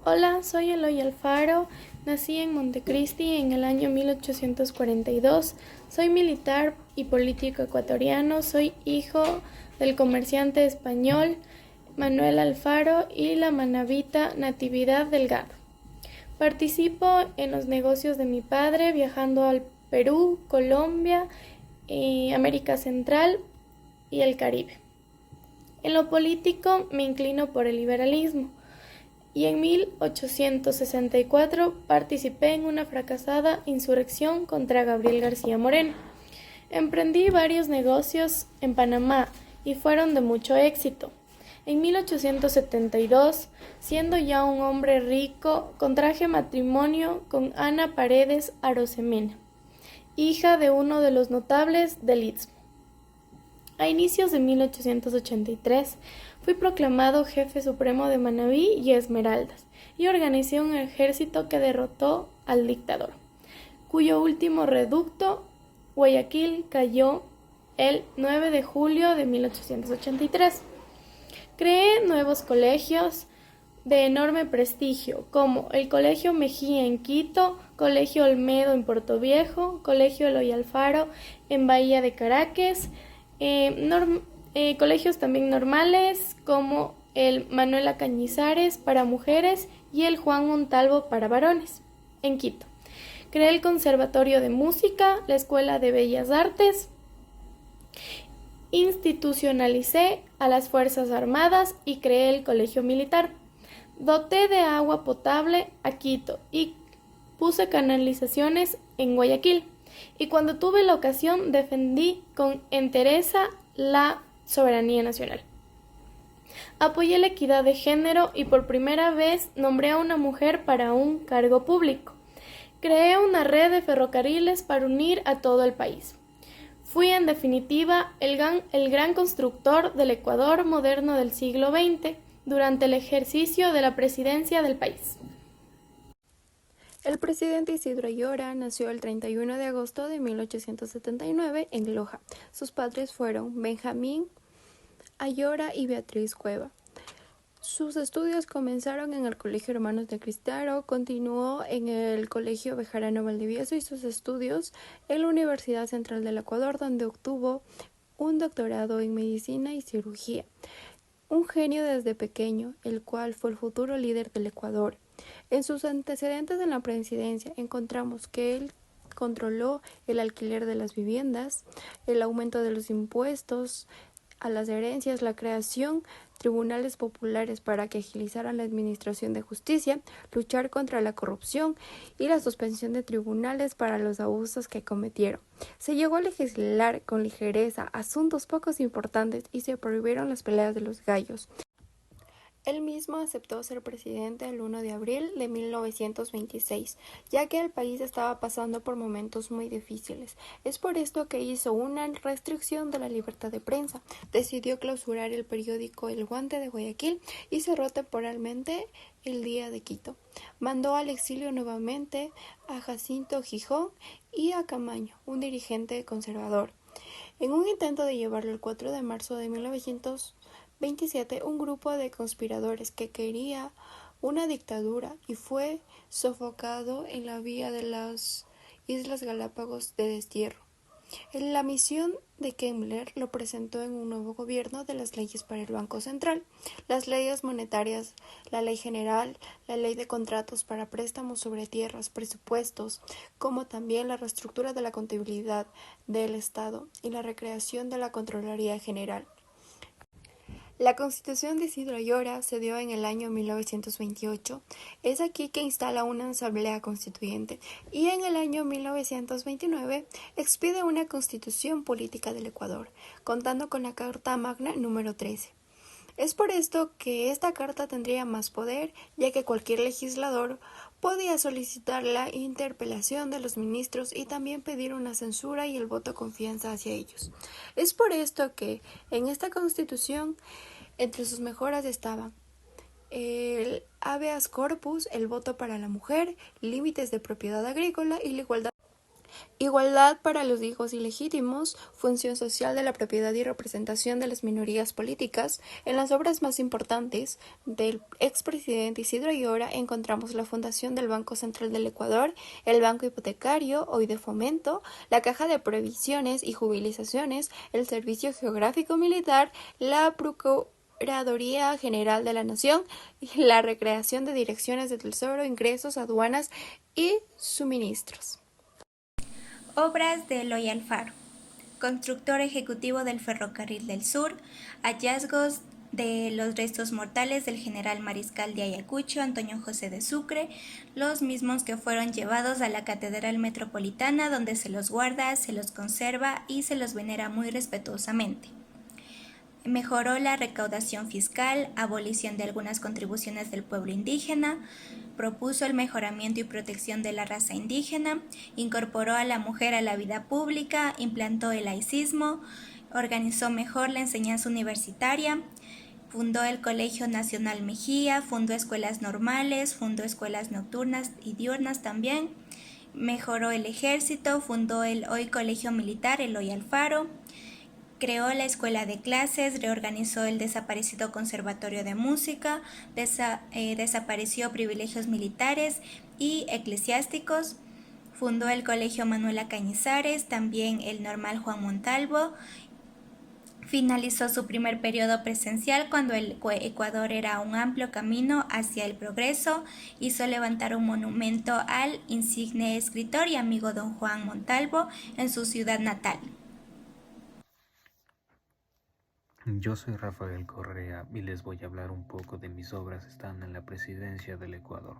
Hola, soy Eloy Alfaro, nací en Montecristi en el año 1842, soy militar y político ecuatoriano, soy hijo del comerciante español Manuel Alfaro y la manabita Natividad Delgado. Participo en los negocios de mi padre viajando al Perú, Colombia, América Central y el Caribe. En lo político me inclino por el liberalismo y en 1864 participé en una fracasada insurrección contra Gabriel García Moreno. Emprendí varios negocios en Panamá y fueron de mucho éxito. En 1872, siendo ya un hombre rico, contraje matrimonio con Ana Paredes Arosemena, hija de uno de los notables del Istmo. A inicios de 1883 fui proclamado jefe supremo de Manabí y Esmeraldas y organicé un ejército que derrotó al dictador, cuyo último reducto, Guayaquil, cayó el 9 de julio de 1883. Creé nuevos colegios de enorme prestigio, como el Colegio Mejía en Quito, Colegio Olmedo en Puerto Viejo, Colegio Eloy Alfaro en Bahía de Caracas, colegios también normales como el Manuela Cañizares para mujeres y el Juan Montalvo para varones, en Quito. Creé el Conservatorio de Música, la Escuela de Bellas Artes, institucionalicé a las Fuerzas Armadas y creé el Colegio Militar. Doté de agua potable a Quito y puse canalizaciones en Guayaquil. Y cuando tuve la ocasión defendí con entereza la soberanía nacional. Apoyé la equidad de género y por primera vez nombré a una mujer para un cargo público. Creé una red de ferrocarriles para unir a todo el país. Fui, en definitiva, el gran constructor del Ecuador moderno del siglo XX durante el ejercicio de la presidencia del país. El presidente Isidro Ayora nació el 31 de agosto de 1879 en Loja. Sus padres fueron Benjamín Ayora y Beatriz Cueva. Sus estudios comenzaron en el Colegio Hermanos de Cristaro, continuó en el Colegio Bejarano Valdivieso y sus estudios en la Universidad Central del Ecuador, donde obtuvo un doctorado en medicina y cirugía. Un genio desde pequeño, el cual fue el futuro líder del Ecuador. En sus antecedentes en la presidencia encontramos que él controló el alquiler de las viviendas, el aumento de los impuestos a las herencias, la creación de tribunales populares para que agilizaran la administración de justicia, luchar contra la corrupción y la suspensión de tribunales para los abusos que cometieron. Se llegó a legislar con ligereza asuntos poco importantes y se prohibieron las peleas de los gallos. Él mismo aceptó ser presidente el 1 de abril de 1926, ya que el país estaba pasando por momentos muy difíciles. Es por esto que hizo una restricción de la libertad de prensa, decidió clausurar el periódico El Guante de Guayaquil y cerró temporalmente el Día de Quito. Mandó al exilio nuevamente a Jacinto Gijón y a Camaño, un dirigente conservador. En un intento de llevarlo el 4 de marzo de 1927, un grupo de conspiradores que quería una dictadura y fue sofocado en la vía de las Islas Galápagos de destierro. La misión de Kemmler lo presentó en un nuevo gobierno de las leyes para el Banco Central, las leyes monetarias, la ley general, la ley de contratos para préstamos sobre tierras, presupuestos, como también la reestructura de la contabilidad del Estado y la recreación de la Contraloría General. La Constitución de Isidro Ayora se dio en el año 1928. Es aquí que instala una asamblea constituyente y en el año 1929 expide una Constitución Política del Ecuador, contando con la Carta Magna número 13. Es por esto que esta carta tendría más poder, ya que cualquier legislador podía solicitar la interpelación de los ministros y también pedir una censura y el voto de confianza hacia ellos. Es por esto que en esta Constitución, entre sus mejoras estaban el habeas corpus, el voto para la mujer, límites de propiedad agrícola y la igualdad. Igualdad para los hijos ilegítimos, función social de la propiedad y representación de las minorías políticas. En las obras más importantes del expresidente Isidro Ayora encontramos la fundación del Banco Central del Ecuador, el Banco Hipotecario, hoy de Fomento, la Caja de Previsiones y Jubilizaciones, el Servicio Geográfico Militar, la Procuraduría General de la Nación y la recreación de direcciones de Tesoro, ingresos, aduanas y suministros. Obras de Eloy Alfaro. Constructor ejecutivo del Ferrocarril del Sur. Hallazgos de los restos mortales del general mariscal de Ayacucho, Antonio José de Sucre, los mismos que fueron llevados a la Catedral Metropolitana, donde se los guarda, se los conserva y se los venera muy respetuosamente. Mejoró la recaudación fiscal, abolición de algunas contribuciones del pueblo indígena, propuso el mejoramiento y protección de la raza indígena, incorporó a la mujer a la vida pública, implantó el laicismo, organizó mejor la enseñanza universitaria, fundó el Colegio Nacional Mejía, fundó escuelas normales, fundó escuelas nocturnas y diurnas también, mejoró el ejército, fundó el hoy Colegio Militar Eloy Alfaro, creó la escuela de clases, reorganizó el desaparecido Conservatorio de Música, desapareció privilegios militares y eclesiásticos, fundó el Colegio Manuela Cañizares, también el Normal Juan Montalvo, finalizó su primer periodo presencial cuando el Ecuador era un amplio camino hacia el progreso, hizo levantar un monumento al insigne escritor y amigo don Juan Montalvo en su ciudad natal. Yo soy Rafael Correa y les voy a hablar un poco de mis obras estando en la presidencia del Ecuador.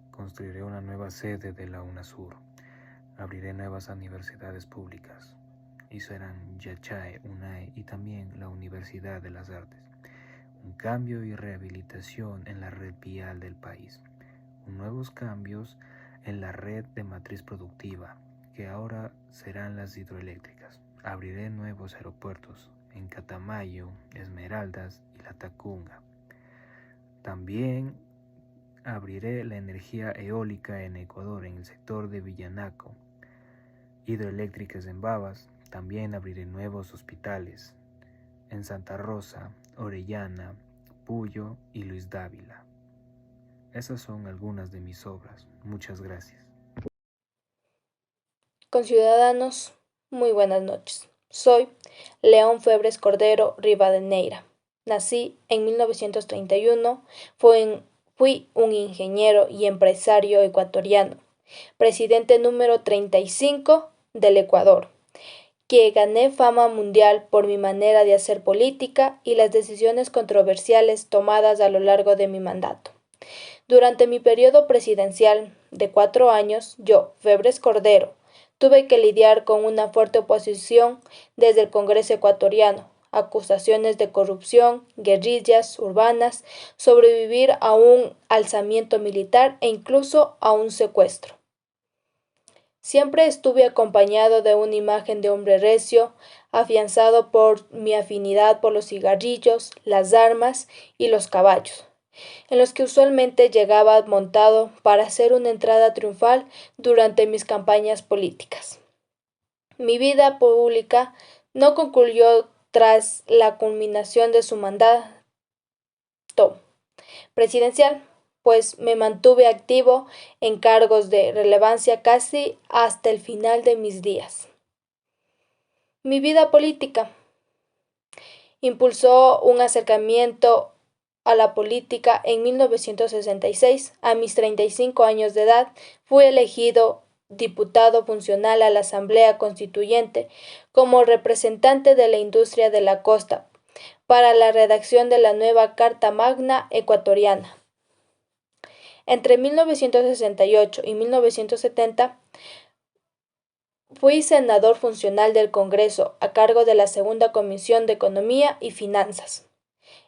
Construiré una nueva sede de la UNASUR, abriré nuevas universidades públicas y serán Yachae, UNAE y también la Universidad de las Artes. Un cambio y rehabilitación en la red vial del país, nuevos cambios en la red de matriz productiva, que ahora serán las hidroeléctricas. Abriré nuevos aeropuertos en Catamayo, Esmeraldas y La Tacunga. También abriré la energía eólica en Ecuador en el sector de Villanaco, hidroeléctricas en Babas. También abriré nuevos hospitales en Santa Rosa, Orellana, Puyo y Luis Dávila. Esas son algunas de mis obras. Muchas gracias. Conciudadanos, muy buenas noches. Soy León Febres Cordero Rivadeneira. Nací en 1931, fui un ingeniero y empresario ecuatoriano, presidente número 35 del Ecuador, que gané fama mundial por mi manera de hacer política y las decisiones controversiales tomadas a lo largo de mi mandato. Durante mi periodo presidencial de 4 años, yo, Febres Cordero, tuve que lidiar con una fuerte oposición desde el Congreso ecuatoriano, acusaciones de corrupción, guerrillas urbanas, sobrevivir a un alzamiento militar e incluso a un secuestro. Siempre estuve acompañado de una imagen de hombre recio, afianzado por mi afinidad por los cigarrillos, las armas y los caballos, en los que usualmente llegaba montado para hacer una entrada triunfal durante mis campañas políticas. Mi vida pública no concluyó tras la culminación de su mandato presidencial, pues me mantuve activo en cargos de relevancia casi hasta el final de mis días. Mi vida política impulsó un acercamiento a la política en 1966. A mis 35 años de edad fui elegido diputado funcional a la Asamblea Constituyente como representante de la industria de la costa para la redacción de la nueva Carta Magna ecuatoriana. Entre 1968 y 1970 fui senador funcional del Congreso a cargo de la Segunda Comisión de Economía y Finanzas.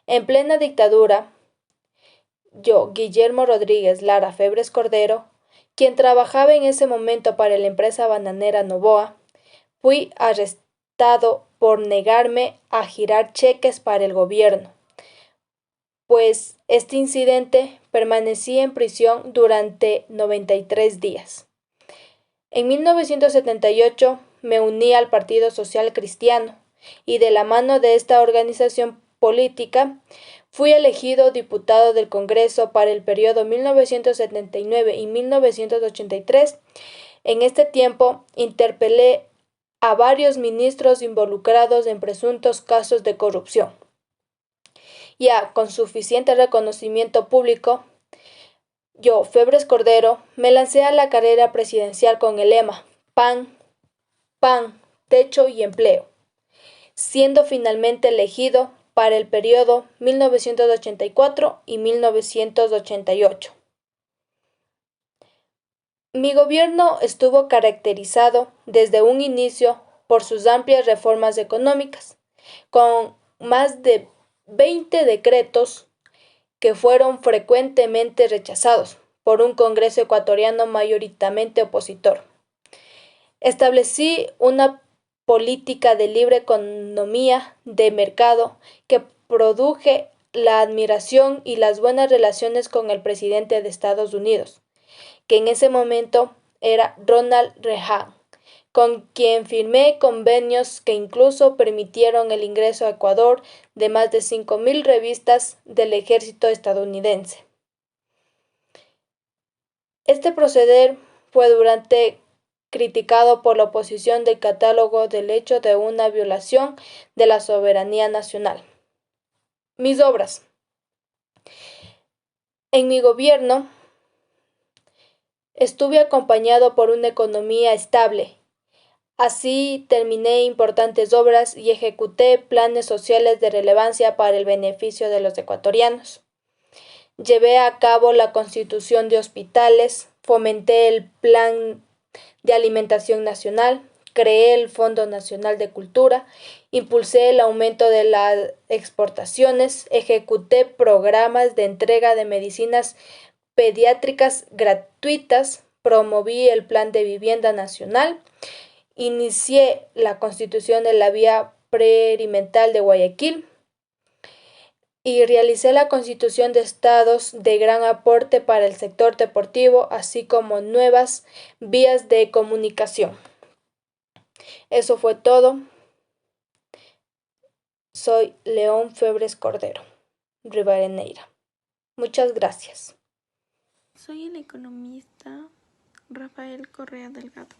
En plena dictadura, yo, Guillermo Rodríguez Lara Febres Cordero, quien trabajaba en ese momento para la empresa bananera Novoa, fui arrestado por negarme a girar cheques para el gobierno, pues este incidente permanecí en prisión durante 93 días. En 1978 me uní al Partido Social Cristiano y de la mano de esta organización política fui elegido diputado del Congreso para el periodo 1979 y 1983. En este tiempo interpelé a varios ministros involucrados en presuntos casos de corrupción. Ya con suficiente reconocimiento público, yo, Febres Cordero, me lancé a la carrera presidencial con el lema pan, techo y empleo, siendo finalmente elegido para el periodo 1984 y 1988. Mi gobierno estuvo caracterizado desde un inicio por sus amplias reformas económicas, con más de 20 decretos que fueron frecuentemente rechazados por un Congreso ecuatoriano mayoritariamente opositor. Establecí una política de libre economía de mercado que produje la admiración y las buenas relaciones con el presidente de Estados Unidos, que en ese momento era Ronald Reagan, con quien firmé convenios que incluso permitieron el ingreso a Ecuador de más de 5.000 revistas del ejército estadounidense. Este proceder fue durante criticado por la oposición del catálogo del hecho de una violación de la soberanía nacional. Mis obras. En mi gobierno estuve acompañado por una economía estable. Así terminé importantes obras y ejecuté planes sociales de relevancia para el beneficio de los ecuatorianos. Llevé a cabo la constitución de hospitales, fomenté el plan de alimentación nacional, creé el Fondo Nacional de Cultura, impulsé el aumento de las exportaciones, ejecuté programas de entrega de medicinas pediátricas gratuitas, promoví el Plan de Vivienda Nacional, inicié la constitución de la vía perimetral de Guayaquil y realicé la constitución de estados de gran aporte para el sector deportivo, así como nuevas vías de comunicación. Eso fue todo. Soy León Febres Cordero, Rivadeneira. Muchas gracias. Soy el economista Rafael Correa Delgado.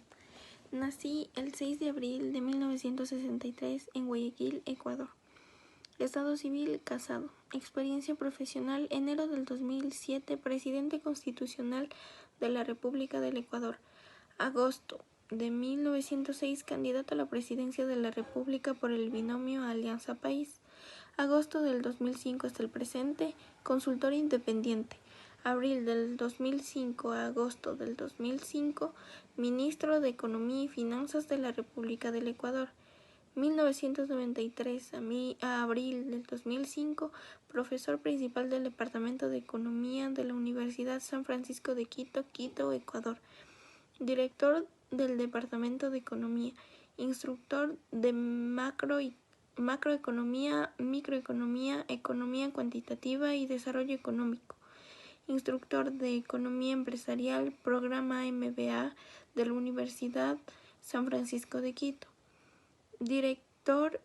Nací el 6 de abril de 1963 en Guayaquil, Ecuador. Estado civil, casado. Experiencia profesional, enero del 2007, presidente constitucional de la República del Ecuador. Agosto de 1906, candidato a la presidencia de la República por el binomio Alianza País. Agosto del 2005 hasta el presente, consultor independiente. Abril del 2005 a agosto del 2005, ministro de Economía y Finanzas de la República del Ecuador. 1993 a abril del 2005, profesor principal del Departamento de Economía de la Universidad San Francisco de Quito, Quito, Ecuador. Director del Departamento de Economía, instructor de macroeconomía, microeconomía, economía cuantitativa y desarrollo económico. Instructor de Economía Empresarial, programa MBA de la Universidad San Francisco de Quito. Director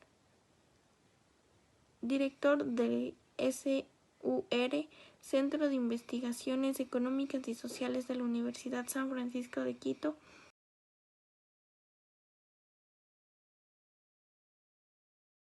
del SUR, Centro de Investigaciones Económicas y Sociales de la Universidad San Francisco de Quito,